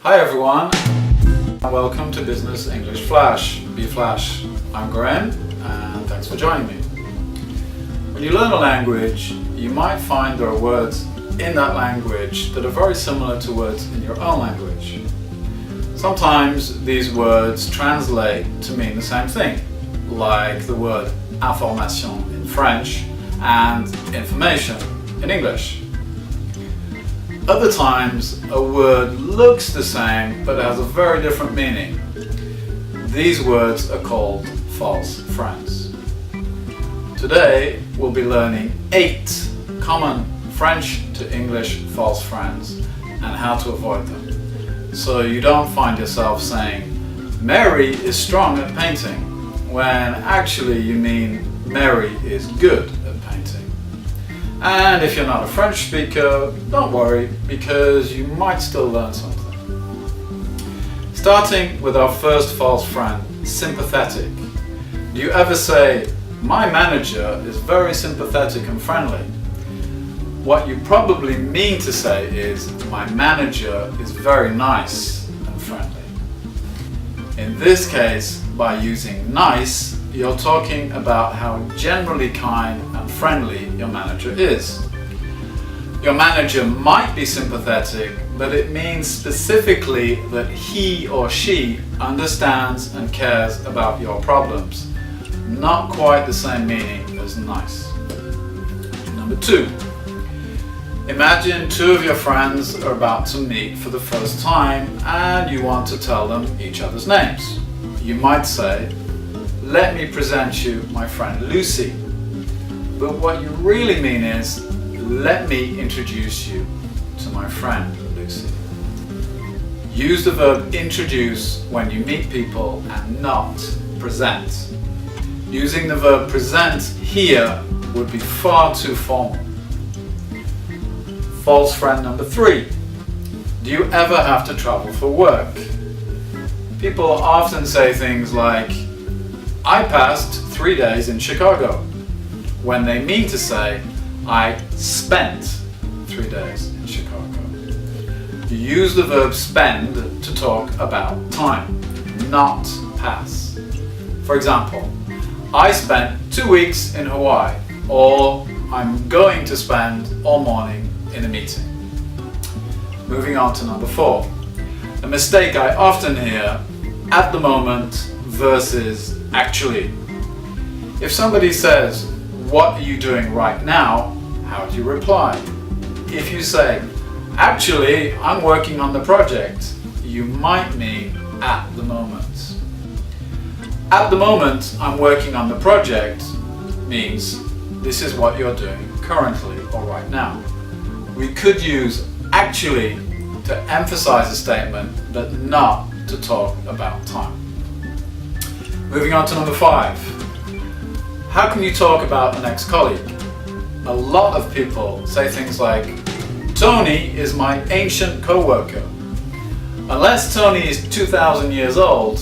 Hi everyone, and welcome to Business English Flash, B-Flash. I'm Graham, and thanks for joining me. When you learn a language, you might find there are words in that language that are very similar to words in your own language. Sometimes these words translate to mean the same thing, like the word information in French and information in English. Other times, a word looks the same but has a very different meaning. These words are called false friends. Today, we'll be learning 8 common French to English false friends and how to avoid them. So you don't find yourself saying, Mary is strong at painting, when actually you mean Mary is good at painting. And if you're not a French speaker, don't worry, because you might still learn something. Starting with our first false friend, sympathetic. Do you ever say, my manager is very sympathetic and friendly? What you probably mean to say is, my manager is very nice and friendly. In this case, by using nice, you're talking about how generally kind and friendly your manager is. Your manager might be sympathetic, but it means specifically that he or she understands and cares about your problems. Not quite the same meaning as nice. Number 2. Imagine 2 of your friends are about to meet for the first time and you want to tell them each other's names. You might say, let me present you my friend Lucy. But what you really mean is, let me introduce you to my friend Lucy. Use the verb introduce when you meet people and not present. Using the verb present here would be far too formal. False friend number 3. Do you ever have to travel for work? People often say things like, I passed 3 days in Chicago, when they mean to say, I spent 3 days in Chicago. You use the verb spend to talk about time, not pass. For example, I spent 2 weeks in Hawaii, or I'm going to spend all morning in a meeting. Moving on to number 4. A mistake I often hear, at the moment versus actually. If somebody says, what are you doing right now? How do you reply? If you say, actually, I'm working on the project, you might mean at the moment. At the moment, I'm working on the project means this is what you're doing currently or right now. We could use actually to emphasize a statement, but not to talk about time. Moving on to number 5. How can you talk about an ex-colleague? A lot of people say things like, Tony is my ancient co-worker. Unless Tony is 2,000 years old,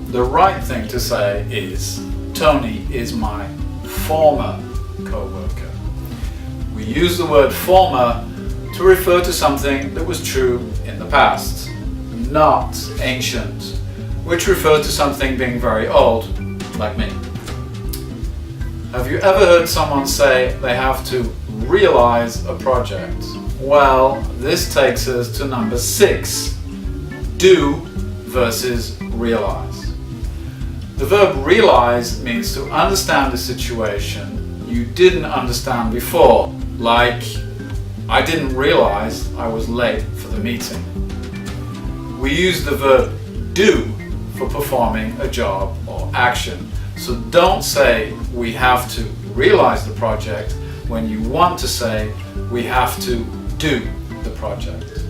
the right thing to say is, Tony is my former co-worker. We use the word former to refer to something that was true in the past, not ancient, which refers to something being very old, like me. Have you ever heard someone say they have to realize a project? Well, this takes us to number 6, do versus realize. The verb realize means to understand a situation you didn't understand before, like, I didn't realize I was late for the meeting. We use the verb do for performing a job or action. So don't say we have to realize the project when you want to say we have to do the project.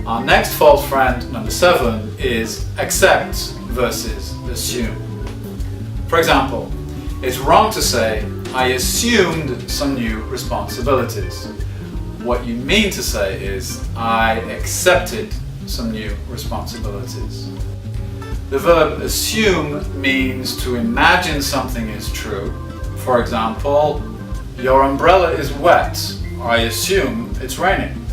Our next false friend, number 7, is accept versus assume. For example, it's wrong to say, I assumed some new responsibilities. What you mean to say is, I accepted some new responsibilities. The verb assume means to imagine something is true. For example, your umbrella is wet. I assume it's raining.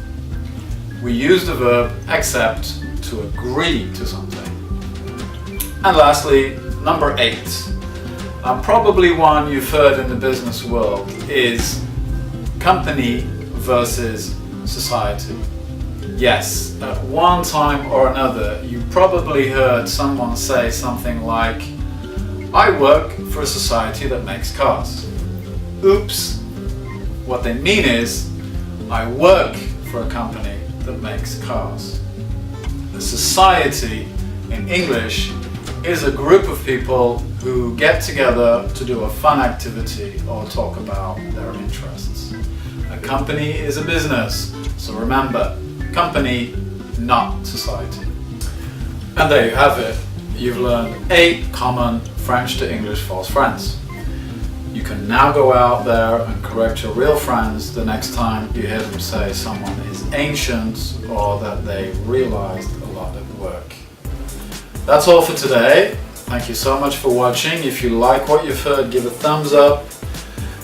we use the verb accept to agree to something. And lastly, number 8. Probably one you've heard in the business world is company versus society. Yes, at one time or another, you probably heard someone say something like, I work for a society that makes cars. Oops! What they mean is, I work for a company that makes cars. A society in English is a group of people who get together to do a fun activity or talk about their interests. A company is a business, so remember, company, not society. And there you have it. You've learned 8 common French to English false friends. You can now go out there and correct your real friends the next time you hear them say someone is ancient or that they realized a lot at work. That's all for today. Thank you so much for watching. If you like what you've heard, give a thumbs up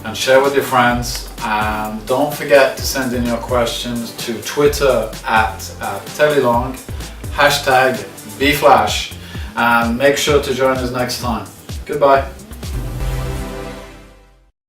and share with your friends. And don't forget to send in your questions to Twitter at Telelangue, #bflash, and make sure to join us next time. Goodbye.